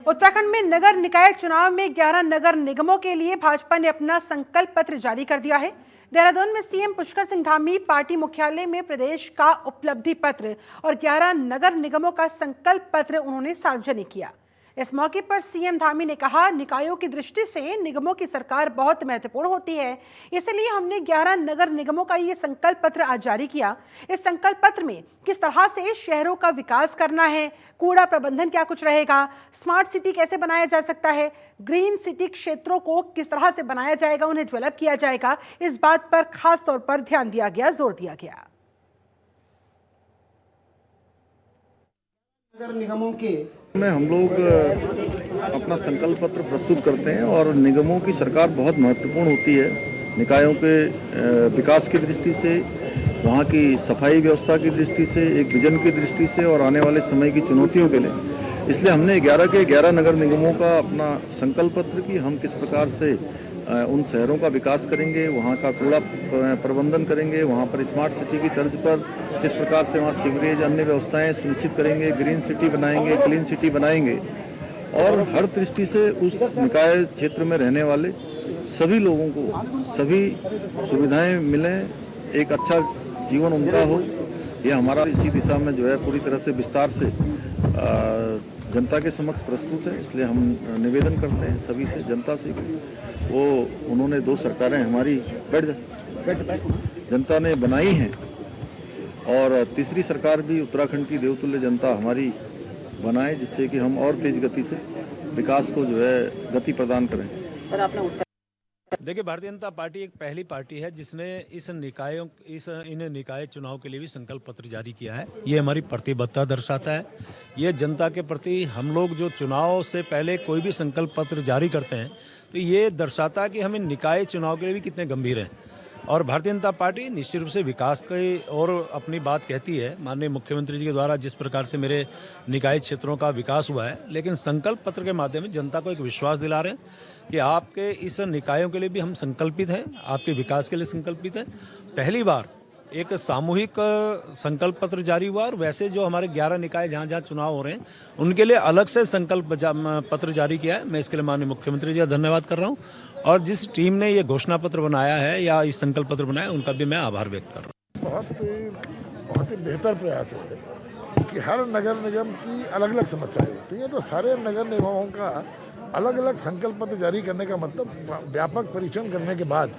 उत्तराखंड में नगर निकाय चुनाव में 11 नगर निगमों के लिए भाजपा ने अपना संकल्प पत्र जारी कर दिया है। देहरादून में सीएम पुष्कर सिंह धामी पार्टी मुख्यालय में प्रदेश का उपलब्धि पत्र और 11 नगर निगमों का संकल्प पत्र उन्होंने सार्वजनिक किया। इस मौके पर सीएम धामी ने कहा, निकायों की दृष्टि से निगमों की सरकार बहुत महत्वपूर्ण होती है, इसलिए हमने 11 नगर निगमों का ये संकल्प पत्र आज जारी किया। इस संकल्प पत्र में किस तरह से शहरों का विकास करना है, कूड़ा प्रबंधन क्या कुछ रहेगा, स्मार्ट सिटी कैसे बनाया जा सकता है, ग्रीन सिटी क्षेत्रों को किस तरह से बनाया जाएगा, उन्हें डेवलप किया जाएगा, इस बात पर खास तौर पर ध्यान दिया गया, जोर दिया गया। नगर निगमों के में हम लोग अपना संकल्प पत्र प्रस्तुत करते हैं और निगमों की सरकार बहुत महत्वपूर्ण होती है निकायों के विकास की दृष्टि से, वहाँ की सफाई व्यवस्था की दृष्टि से, एक विजन की दृष्टि से और आने वाले समय की चुनौतियों के लिए। इसलिए हमने 11 के 11 नगर निगमों का अपना संकल्प पत्र की हम किस प्रकार से उन शहरों का विकास करेंगे, वहाँ का कूड़ा प्रबंधन करेंगे, वहाँ पर स्मार्ट सिटी की तर्ज पर किस प्रकार से वहाँ सीवरेज अन्य व्यवस्थाएं सुनिश्चित करेंगे, ग्रीन सिटी बनाएंगे, क्लीन सिटी बनाएंगे और हर दृष्टि से उस निकाय क्षेत्र में रहने वाले सभी लोगों को सभी सुविधाएं मिलें, एक अच्छा जीवन उनका हो। यह हमारा इसी दिशा में जो है पूरी तरह से विस्तार से जनता के समक्ष प्रस्तुत है। इसलिए हम निवेदन करते हैं सभी से, जनता से, वो उन्होंने 2 सरकारें हमारी जनता ने बनाई हैं और तीसरी सरकार भी उत्तराखंड की देवतुल्य जनता हमारी बनाए, जिससे कि हम और तेज गति से विकास को जो है गति प्रदान करें। सर, आपने देखिए, भारतीय जनता पार्टी एक पहली पार्टी है जिसने इन निकाय चुनाव के लिए भी संकल्प पत्र जारी किया है। ये हमारी प्रतिबद्धता दर्शाता है। ये जनता के प्रति हम लोग जो चुनाव से पहले कोई भी संकल्प पत्र जारी करते हैं तो ये दर्शाता है कि हम इन निकाय चुनाव के लिए भी कितने गंभीर हैं। और भारतीय जनता पार्टी निश्चित रूप से विकास की और अपनी बात कहती है। माननीय मुख्यमंत्री जी के द्वारा जिस प्रकार से मेरे निकाय क्षेत्रों का विकास हुआ है, लेकिन संकल्प पत्र के माध्यम से जनता को एक विश्वास दिला रहे हैं कि आपके इस निकायों के लिए भी हम संकल्पित हैं, आपके विकास के लिए संकल्पित हैं। पहली बार एक सामूहिक संकल्प पत्र जारी हुआ और वैसे जो हमारे 11 निकाय जहाँ जहाँ चुनाव हो रहे हैं उनके लिए अलग से संकल्प पत्र जारी किया है। मैं इसके लिए माननीय मुख्यमंत्री जी का धन्यवाद कर रहा हूँ और जिस टीम ने ये घोषणा पत्र बनाया है या इस संकल्प पत्र बनाया उनका भी मैं आभार व्यक्त कर रहा हूँ। बहुत ही बेहतर प्रयास है कि हर नगर निगम की अलग अलग समस्याएं होती हैं, तो सारे नगर निगमों का अलग अलग संकल्प पत्र जारी करने का मतलब व्यापक परीक्षण करने के बाद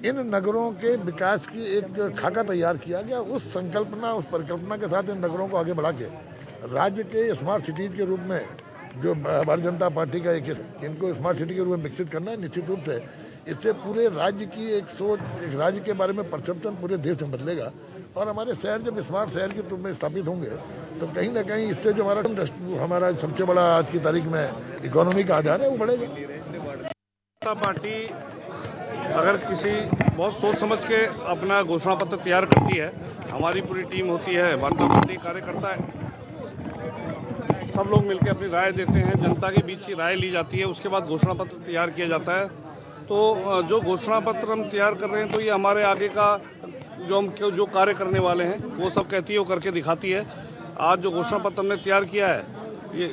इन नगरों के विकास की एक खाका तैयार किया गया। उस परिकल्पना के साथ इन नगरों को आगे बढ़ा के राज्य के स्मार्ट सिटीज के रूप में जो भारतीय जनता पार्टी का इनको स्मार्ट सिटी के रूप में विकसित करना है। निश्चित रूप से इससे पूरे राज्य की एक सोच, एक राज्य के बारे में परसेप्शन पूरे देश में बदलेगा और हमारे शहर जब स्मार्ट शहर के रूप में स्थापित होंगे तो कहीं ना कहीं इससे जो हमारा सबसे बड़ा आज की तारीख में इकोनॉमी का आधार है वो बढ़ेगा। जनता पार्टी अगर किसी बहुत सोच समझ के अपना घोषणा पत्र तैयार करती है, हमारी पूरी टीम होती है, भारतीय पार्टी कार्यकर्ता है, सब लोग मिलकर अपनी राय देते हैं, जनता के बीच ही राय ली जाती है, उसके बाद घोषणा पत्र तैयार किया जाता है। तो जो घोषणा पत्र हम तैयार कर रहे हैं तो ये हमारे आगे का जो कार्य करने वाले हैं वो सब कहती है, वो करके दिखाती है। आज जो घोषणा पत्र हमने तैयार किया है ये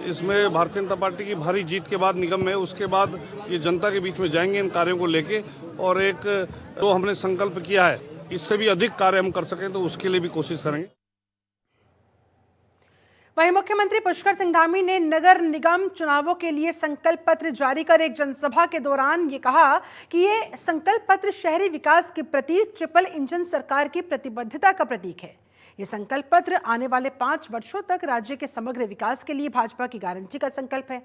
इसमें भारतीय जनता पार्टी की भारी जीत के बाद निगम में, उसके बाद ये जनता के बीच में जाएंगे इन कार्यों को लेके और एक जो हमने संकल्प किया है इससे भी अधिक कार्य हम कर सकें तो उसके लिए भी कोशिश करेंगे। वहीं मुख्यमंत्री पुष्कर सिंह धामी ने नगर निगम चुनावों के लिए संकल्प पत्र जारी कर एक जनसभा के दौरान ये कहा कि ये संकल्प पत्र शहरी विकास के प्रति ट्रिपल इंजन सरकार की प्रतिबद्धता का प्रतीक है। ये संकल्प पत्र आने वाले 5 वर्षों तक राज्य के समग्र विकास के लिए भाजपा की गारंटी का संकल्प है।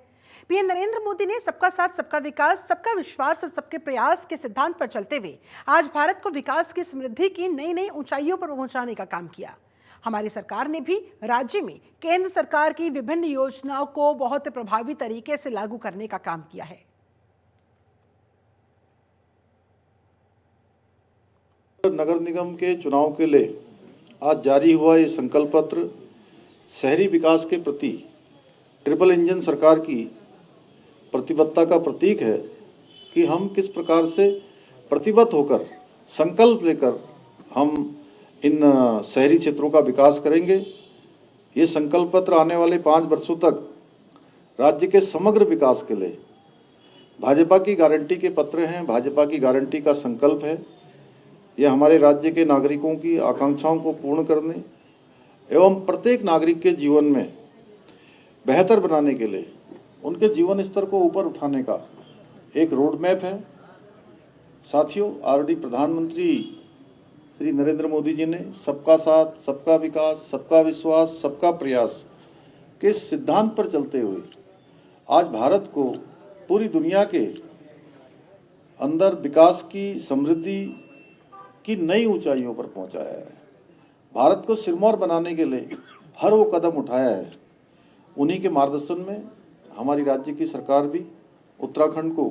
पीएम नरेंद्र मोदी ने सबका साथ, सबका विकास, सबका विश्वास और सबके प्रयास के सिद्धांत पर चलते हुए आज भारत को विकास की समृद्धि की नई नई ऊंचाइयों पर पहुंचाने का काम किया। हमारी सरकार ने भी राज्य में केंद्र सरकार की विभिन्न योजनाओं को बहुत प्रभावी तरीके से लागू करने का काम किया है। नगर निगम के चुनाव के लिए आज जारी हुआ ये संकल्प पत्र शहरी विकास के प्रति ट्रिपल इंजन सरकार की प्रतिबद्धता का प्रतीक है कि हम किस प्रकार से प्रतिबद्ध होकर संकल्प लेकर हम इन शहरी क्षेत्रों का विकास करेंगे। ये संकल्प पत्र आने वाले 5 वर्षों तक राज्य के समग्र विकास के लिए भाजपा की गारंटी के पत्र हैं, भाजपा की गारंटी का संकल्प है। यह हमारे राज्य के नागरिकों की आकांक्षाओं को पूर्ण करने एवं प्रत्येक नागरिक के जीवन में बेहतर बनाने के लिए, उनके जीवन स्तर को ऊपर उठाने का एक रोड मैप है। साथियों, ऑलरेडी प्रधानमंत्री श्री नरेंद्र मोदी जी ने सबका साथ, सबका विकास, सबका विश्वास, सबका प्रयास के सिद्धांत पर चलते हुए आज भारत को पूरी दुनिया के अंदर विकास की, समृद्धि की नई ऊंचाइयों पर पहुंचाया है। भारत को सिरमौर बनाने के लिए हर वो कदम उठाया है। उन्हीं के मार्गदर्शन में हमारी राज्य की सरकार भी उत्तराखंड को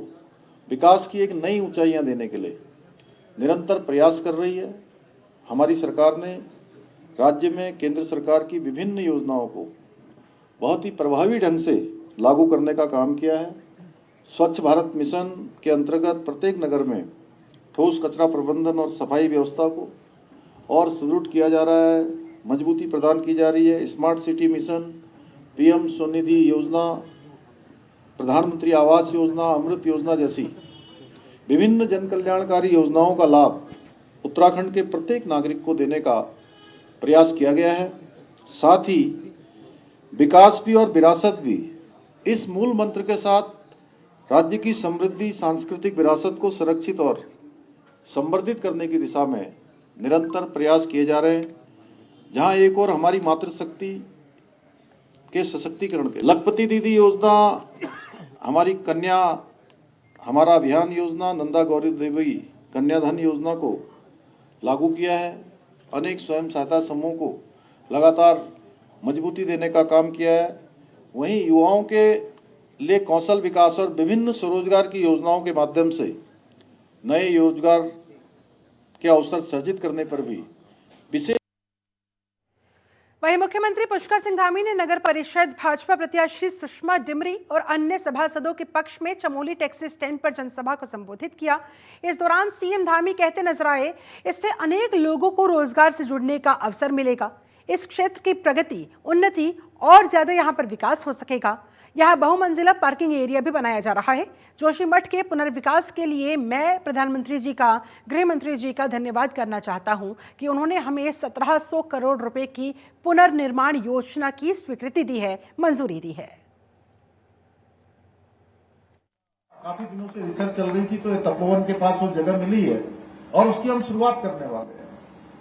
विकास की एक नई ऊंचाइयां देने के लिए निरंतर प्रयास कर रही है। हमारी सरकार ने राज्य में केंद्र सरकार की विभिन्न योजनाओं को बहुत ही प्रभावी ढंग से लागू करने का काम किया है। स्वच्छ भारत मिशन के अंतर्गत प्रत्येक नगर में ठोस कचरा प्रबंधन और सफाई व्यवस्था को और सुदृढ़ किया जा रहा है, मजबूती प्रदान की जा रही है। Smart city mission, PM Svanidhi योजना, प्रधानमंत्री आवास योजना, अमृत योजना जैसी विभिन्न जन कल्याणकारी योजनाओं का लाभ उत्तराखंड के प्रत्येक नागरिक को देने का प्रयास किया गया है। साथ ही विकास भी और विरासत भी, इस मूल मंत्र के साथ राज्य की समृद्धि, सांस्कृतिक विरासत को सुरक्षित और संवर्धित करने की दिशा में निरंतर प्रयास किए जा रहे हैं। जहां एक और हमारी मातृशक्ति के सशक्तिकरण के लखपति दीदी योजना, हमारी कन्या हमारा अभियान योजना, नंदा गौरी देवी कन्याधन योजना को लागू किया है। अनेक स्वयं सहायता समूह को लगातार मजबूती देने का काम किया है। वहीं युवाओं के लिए कौशल विकास और विभिन्न स्वरोजगार की योजनाओं के माध्यम से नए रोजगार के अवसर सृजित करने पर भी विशेष। वहीं मुख्यमंत्री पुष्कर सिंह धामी ने नगर परिषद भाजपा प्रत्याशी सुषमा डिमरी और अन्य सभासदों के पक्ष में चमोली टैक्सी स्टैंड पर जनसभा को संबोधित किया। इस दौरान सीएम धामी कहते नजर आए, इससे अनेक लोगों को रोजगार से जुड़ने का अवसर मिलेगा। इस क्षेत्र की प्रगति, उन्नति और ज्यादा यहाँ पर विकास हो सकेगा। यहाँ बहुमंजिला पार्किंग एरिया भी बनाया जा रहा है। जोशीमठ के पुनर्विकास के लिए मैं प्रधानमंत्री जी का, गृह मंत्री जी का धन्यवाद करना चाहता हूं कि उन्होंने हमें 1700 करोड़ रुपए की पुनर्निर्माण योजना की स्वीकृति दी है, मंजूरी दी है। काफी दिनों से रिसर्च चल रही थी, तो तपोवन के पास वो जगह मिली है और उसकी हम शुरुआत करने वाले हैं।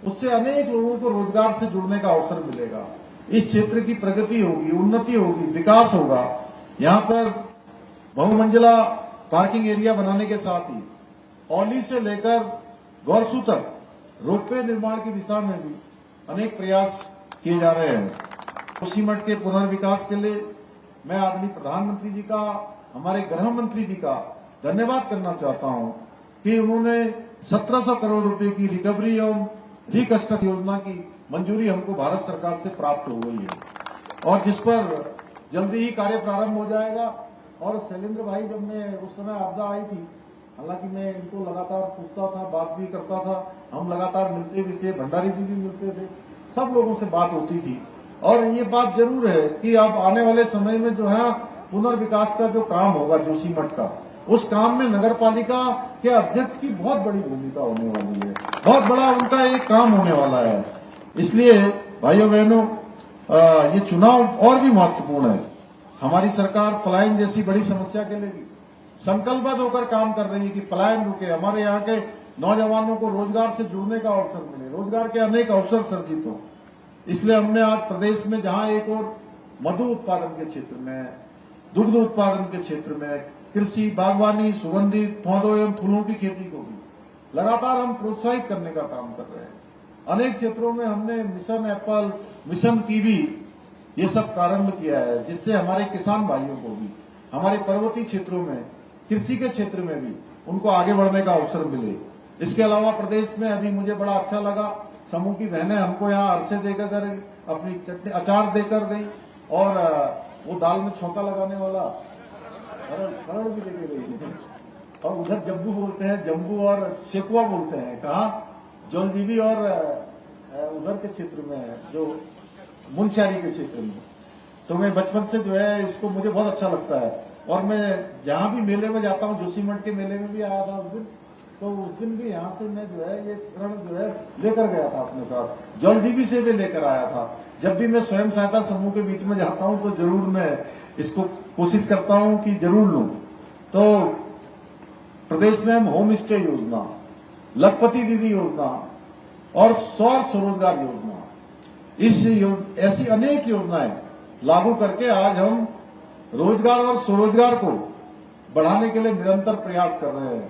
उससे अनेक लोगों को रोजगार से जुड़ने का अवसर मिलेगा। इस क्षेत्र की प्रगति होगी, उन्नति होगी, विकास होगा। यहाँ पर बहुमंजिला पार्किंग एरिया बनाने के साथ ही औली से लेकर गौरसू तक रोपवे निर्माण की दिशा में भी अनेक प्रयास किए जा रहे हैं। जोशीमठ के पुनर्विकास के लिए मैं आदरणीय प्रधानमंत्री जी का, हमारे गृह मंत्री जी का धन्यवाद करना चाहता हूं कि उन्होंने 1700 करोड़ रुपए की रिकवरी एवं रिकंस्ट्रक्शन योजना की मंजूरी हमको भारत सरकार से प्राप्त हो गई है और जिस पर जल्दी ही कार्य प्रारंभ हो जाएगा। और शैलेंद्र भाई, जब मैं उस समय आपदा आई थी, हालांकि मैं इनको लगातार पूछता था, बात भी करता था, हम लगातार मिलते भी थे, भंडारी जी भी मिलते थे, सब लोगों से बात होती थी। और ये बात जरूर है कि अब आने वाले समय में जो है पुनर्विकास का जो काम होगा जोशीमठ का, उस काम में नगर पालिका के अध्यक्ष की बहुत बड़ी भूमिका होने वाली है, बहुत बड़ा उनका एक काम होने वाला है। इसलिए भाइयों बहनों, ये चुनाव और भी महत्वपूर्ण है। हमारी सरकार पलायन जैसी बड़ी समस्या के लिए भी संकल्पबद्ध होकर काम कर रही है कि पलायन रुके, हमारे यहाँ के नौजवानों को रोजगार से जुड़ने का अवसर मिले, रोजगार के अनेक अवसर सर्जित हो। इसलिए हमने आज प्रदेश में जहां एक और मधु उत्पादन के क्षेत्र में, दुग्ध उत्पादन के क्षेत्र में, कृषि, बागवानी, सुगंधित पौधों एवं फूलों की खेती को भी लगातार हम प्रोत्साहित करने का काम कर रहे हैं। अनेक क्षेत्रों में हमने मिशन एप्पल, मिशन कीवी ये सब प्रारंभ किया है, जिससे हमारे किसान भाइयों को भी, हमारे पर्वतीय क्षेत्रों में, कृषि के क्षेत्र में भी उनको आगे बढ़ने का अवसर मिले। इसके अलावा प्रदेश में अभी मुझे बड़ा अच्छा लगा, समूह की बहनें हमको यहाँ अरसे देकर गई, अपनी चटनी अचार देकर गई और वो दाल में छौंका लगाने वाला खरड़ भी देके गई। और उधर जम्बू बोलते हैं, जम्बू और सेकुआ बोलते हैं, कहा जलजीबी और उधर के क्षेत्र में जो मुनस्यारी के क्षेत्र में। तो मैं बचपन से जो है इसको मुझे बहुत अच्छा लगता है। और मैं जहां भी मेले में जाता हूँ, जोशीमठ के मेले में भी आया था उस दिन, तो उस दिन भी यहाँ से मैं जो है ये ऋण जो है लेकर गया था अपने साथ, जलजीबी से भी लेकर आया था। जब भी मैं स्वयं सहायता समूह के बीच में जाता हूँ तो जरूर मैं इसको कोशिश करता हूँ कि जरूर लूं। तो प्रदेश में हम होम स्टे योजना, लखपति दीदी योजना और सौर स्वरोजगार योजना, ऐसी अनेक योजनाएं लागू करके आज हम रोजगार और स्वरोजगार को बढ़ाने के लिए निरंतर प्रयास कर रहे हैं।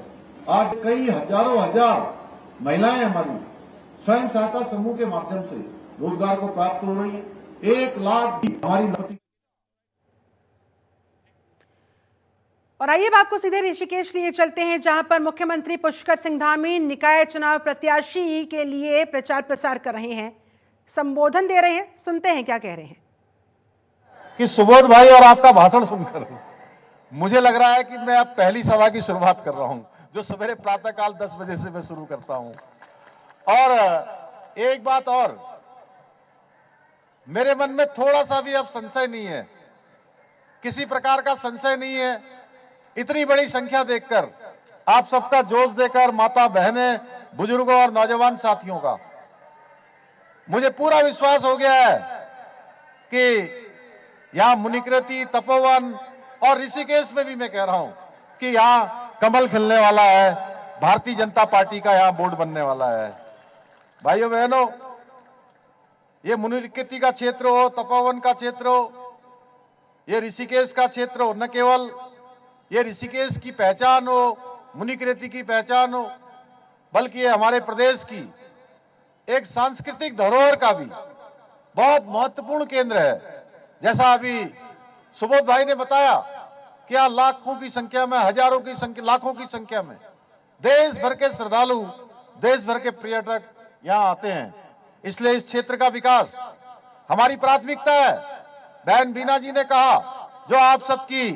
आज कई हजारों हजार महिलाएं हमारी स्वयं सहायता समूह के माध्यम से रोजगार को प्राप्त हो रही है। 1 लाख हमारी। और आइए अब आपको सीधे ऋषिकेश लिए चलते हैं, जहां पर मुख्यमंत्री पुष्कर सिंह धामी निकाय चुनाव प्रत्याशी के लिए प्रचार प्रसार कर रहे हैं, संबोधन दे रहे हैं। सुनते हैं क्या कह रहे हैं। कि सुबोध भाई और आपका भाषण सुनकर मुझे लग रहा है कि मैं अब पहली सभा की शुरुआत कर रहा हूं, जो सवेरे प्रातःकाल 10 बजे से मैं शुरू करता हूं। और एक बात और, मेरे मन में थोड़ा सा भी अब संशय नहीं है, किसी प्रकार का संशय नहीं है। इतनी बड़ी संख्या देखकर, आप सबका जोश देकर, माता बहनें, बुजुर्गों और नौजवान साथियों का, मुझे पूरा विश्वास हो गया है कि यहां मुनिकृति, तपोवन और ऋषिकेश में भी मैं कह रहा हूं कि यहां कमल खिलने वाला है, भारतीय जनता पार्टी का यहां बोर्ड बनने वाला है। भाइयों बहनों, ये मुनिकृति का क्षेत्र हो, तपोवन का क्षेत्र हो, ये ऋषिकेश का क्षेत्र हो, न केवल ये ऋषिकेश की पहचान हो, मुनिकृति की पहचान हो, बल्कि ये हमारे प्रदेश की एक सांस्कृतिक धरोहर का भी बहुत महत्वपूर्ण केंद्र है। जैसा अभी सुबोध भाई ने बताया कि यहाँ लाखों की संख्या में, हजारों की संख्या, लाखों की संख्या में देश भर के श्रद्धालु, देश भर के पर्यटक यहाँ आते हैं। इसलिए इस क्षेत्र का विकास हमारी प्राथमिकता है। बहन बीना जी ने कहा, जो आप सबकी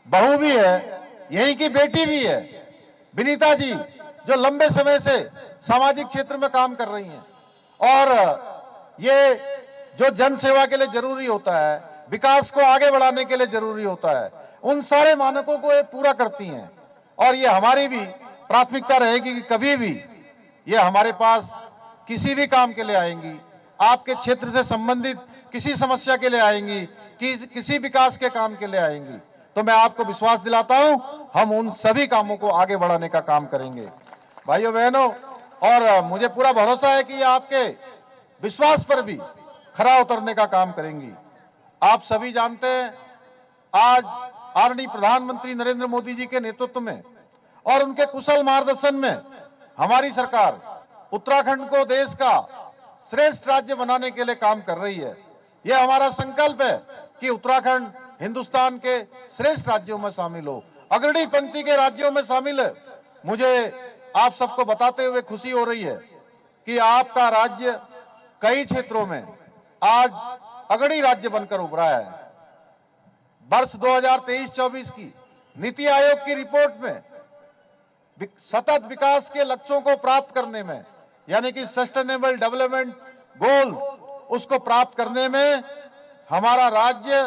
बहू भी है, यहीं की बेटी भी है, विनीता जी, जो लंबे समय से सामाजिक क्षेत्र में काम कर रही हैं, और ये जो जन सेवा के लिए जरूरी होता है, विकास को आगे बढ़ाने के लिए जरूरी होता है, उन सारे मानकों को ये पूरा करती हैं। और ये हमारी भी प्राथमिकता रहेगी कि कभी भी ये हमारे पास किसी भी काम के लिए आएंगी, आपके क्षेत्र से संबंधित किसी समस्या के लिए आएंगी, किसी विकास के काम के लिए आएंगी, तो मैं आपको विश्वास दिलाता हूं, हम उन सभी कामों को आगे बढ़ाने का काम करेंगे। भाइयों बहनों, और मुझे पूरा भरोसा है कि ये आपके विश्वास पर भी खरा उतरने का काम करेंगी। आप सभी जानते हैं, आज आदरणीय प्रधानमंत्री नरेंद्र मोदी जी के नेतृत्व में और उनके कुशल मार्गदर्शन में हमारी सरकार उत्तराखंड को देश का श्रेष्ठ राज्य बनाने के लिए काम कर रही है। यह हमारा संकल्प है कि उत्तराखंड हिंदुस्तान के श्रेष्ठ राज्यों में शामिल हो, अग्रणी पंक्ति के राज्यों में शामिल है। मुझे आप सबको बताते हुए खुशी हो रही है कि आपका राज्य कई क्षेत्रों में आज अग्रणी राज्य बनकर उभरा है। वर्ष 2023-24 की नीति आयोग की रिपोर्ट में सतत विकास के लक्ष्यों को प्राप्त करने में, यानी कि सस्टेनेबल डेवलपमेंट गोल्स, उसको प्राप्त करने में हमारा राज्य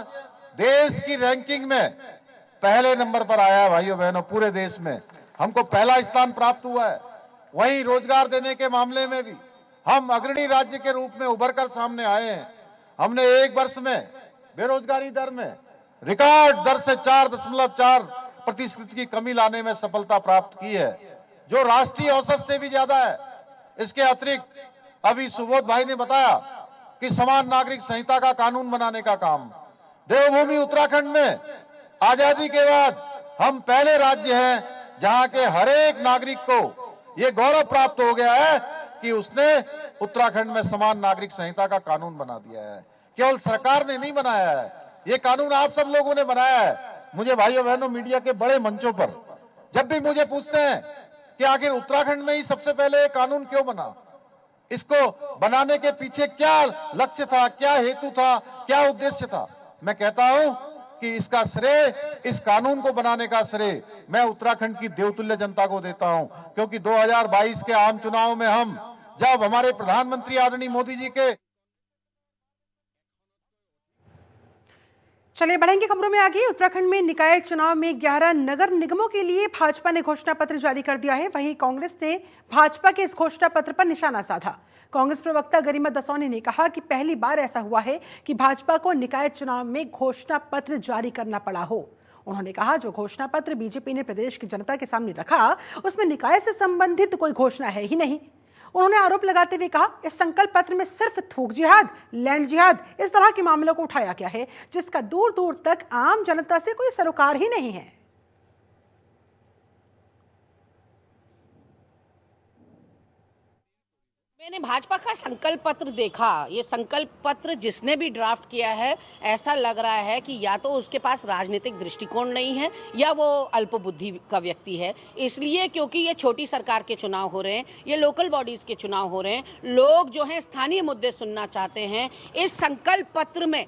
देश की रैंकिंग में पहले नंबर पर आया है। भाइयों बहनों, पूरे देश में हमको पहला स्थान प्राप्त हुआ है। वहीं रोजगार देने के मामले में भी हम अग्रणी राज्य के रूप में उभर कर सामने आए हैं। हमने एक वर्ष में बेरोजगारी दर में रिकॉर्ड दर से 4.4% की कमी लाने में सफलता प्राप्त की है, जो राष्ट्रीय औसत से भी ज्यादा है। इसके अतिरिक्त अभी सुबोध भाई ने बताया कि समान नागरिक संहिता का कानून बनाने का काम, देवभूमि उत्तराखंड में आजादी के बाद हम पहले राज्य हैं जहां के हर एक नागरिक को यह गौरव प्राप्त हो गया है कि उसने उत्तराखंड में समान नागरिक संहिता का कानून बना दिया है। केवल सरकार ने नहीं बनाया है, ये कानून आप सब लोगों ने बनाया है। मुझे भाइयों बहनों, मीडिया के बड़े मंचों पर जब भी मुझे पूछते हैं कि आखिर उत्तराखंड में ही सबसे पहले ये कानून क्यों बना, इसको बनाने के पीछे क्या लक्ष्य था, क्या हेतु था, क्या उद्देश्य था, मैं कहता हूं कि इसका श्रेय, इस कानून को बनाने का श्रेय मैं उत्तराखंड की देवतुल्य जनता को देता हूं। क्योंकि 2022 के आम चुनाव में हम जब हमारे प्रधानमंत्री आदरणीय मोदी जी के चलिए बढ़ेंगे खबरों में आगे। उत्तराखंड में निकाय चुनाव में 11 नगर निगमों के लिए भाजपा ने घोषणा पत्र जारी कर दिया है। वहीं कांग्रेस ने भाजपा के इस घोषणा पत्र पर निशाना साधा। कांग्रेस प्रवक्ता गरिमा दसौनी ने कहा कि पहली बार ऐसा हुआ है कि भाजपा को निकाय चुनाव में घोषणा पत्र जारी करना पड़ा हो। उन्होंने कहा, जो घोषणा पत्र बीजेपी ने प्रदेश की जनता के सामने रखा, उसमें निकाय से संबंधित कोई घोषणा है ही नहीं। उन्होंने आरोप लगाते हुए कहा, इस संकल्प पत्र में सिर्फ थूक जिहाद, लैंड जिहाद, इस तरह के मामलों को उठाया गया है, जिसका दूर दूर तक आम जनता से कोई सरोकार ही नहीं है। मैंने भाजपा का संकल्प पत्र देखा। ये संकल्प पत्र जिसने भी ड्राफ्ट किया है, ऐसा लग रहा है कि या तो उसके पास राजनीतिक दृष्टिकोण नहीं है या वो अल्पबुद्धि का व्यक्ति है। इसलिए क्योंकि ये छोटी सरकार के चुनाव हो रहे हैं, ये लोकल बॉडीज़ के चुनाव हो रहे हैं, लोग जो हैं स्थानीय मुद्दे सुनना चाहते हैं। इस संकल्प पत्र में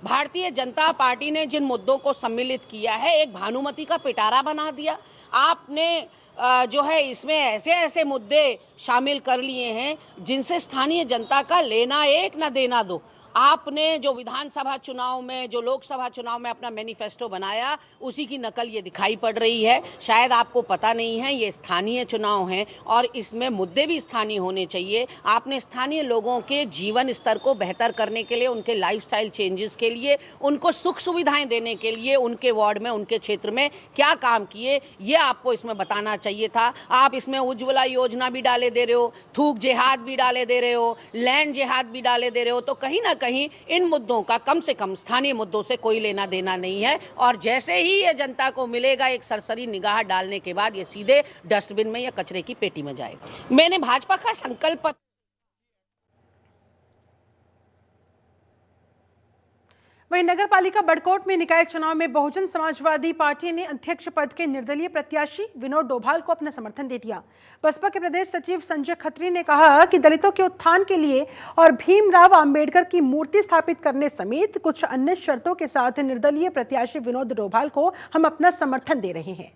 भारतीय जनता पार्टी ने जिन मुद्दों को सम्मिलित किया है, एक भानुमति का पिटारा बना दिया। आपने जो है इसमें ऐसे ऐसे मुद्दे शामिल कर लिए हैं जिनसे स्थानीय जनता का लेना एक ना देना दो। आपने जो विधानसभा चुनाव में, जो लोकसभा चुनाव में अपना मैनिफेस्टो बनाया, उसी की नकल ये दिखाई पड़ रही है। शायद आपको पता नहीं है, ये स्थानीय चुनाव हैं और इसमें मुद्दे भी स्थानीय होने चाहिए। आपने स्थानीय लोगों के जीवन स्तर को बेहतर करने के लिए, उनके लाइफस्टाइल चेंजेस के लिए, उनको सुख सुविधाएं देने के लिए उनके वार्ड में, उनके क्षेत्र में क्या काम किए, ये आपको इसमें बताना चाहिए था। आप इसमें उज्ज्वला योजना भी डाले दे रहे हो, थूक जिहाद भी डाले दे रहे हो, लैंड जिहाद भी डाले दे रहे हो। तो कहीं ना कहीं इन मुद्दों का कम से कम स्थानीय मुद्दों से कोई लेना देना नहीं है। और जैसे ही ये जनता को मिलेगा, एक सरसरी निगाह डालने के बाद ये सीधे डस्टबिन में या कचरे की पेटी में जाएगा। मैंने भाजपा का संकल्प वहीं नगर पालिका बड़कोट में निकाय चुनाव में बहुजन समाजवादी पार्टी ने अध्यक्ष पद के निर्दलीय प्रत्याशी विनोद डोभाल को अपना समर्थन दे दिया। बसपा के प्रदेश सचिव संजय खत्री ने कहा कि दलितों के उत्थान के लिए और भीमराव अंबेडकर की मूर्ति स्थापित करने समेत कुछ अन्य शर्तों के साथ निर्दलीय प्रत्याशी विनोद डोभाल को हम अपना समर्थन दे रहे हैं।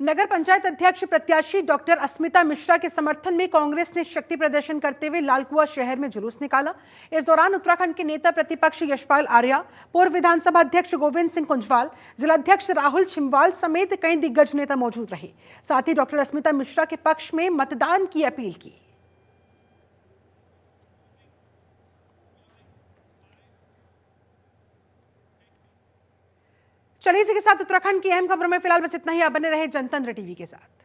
नगर पंचायत अध्यक्ष प्रत्याशी डॉक्टर अस्मिता मिश्रा के समर्थन में कांग्रेस ने शक्ति प्रदर्शन करते हुए लालकुआ शहर में जुलूस निकाला। इस दौरान उत्तराखंड के नेता प्रतिपक्ष यशपाल आर्या, पूर्व विधानसभा अध्यक्ष गोविंद सिंह कुंजवाल, जिलाध्यक्ष राहुल छिमवाल समेत कई दिग्गज नेता मौजूद रहे। साथ ही डॉक्टर अस्मिता मिश्रा के पक्ष में मतदान की अपील की। चलिए इसी के साथ उत्तराखंड की अहम खबरों में फिलहाल बस इतना ही। आप बने रहे जनतंत्र टीवी के साथ।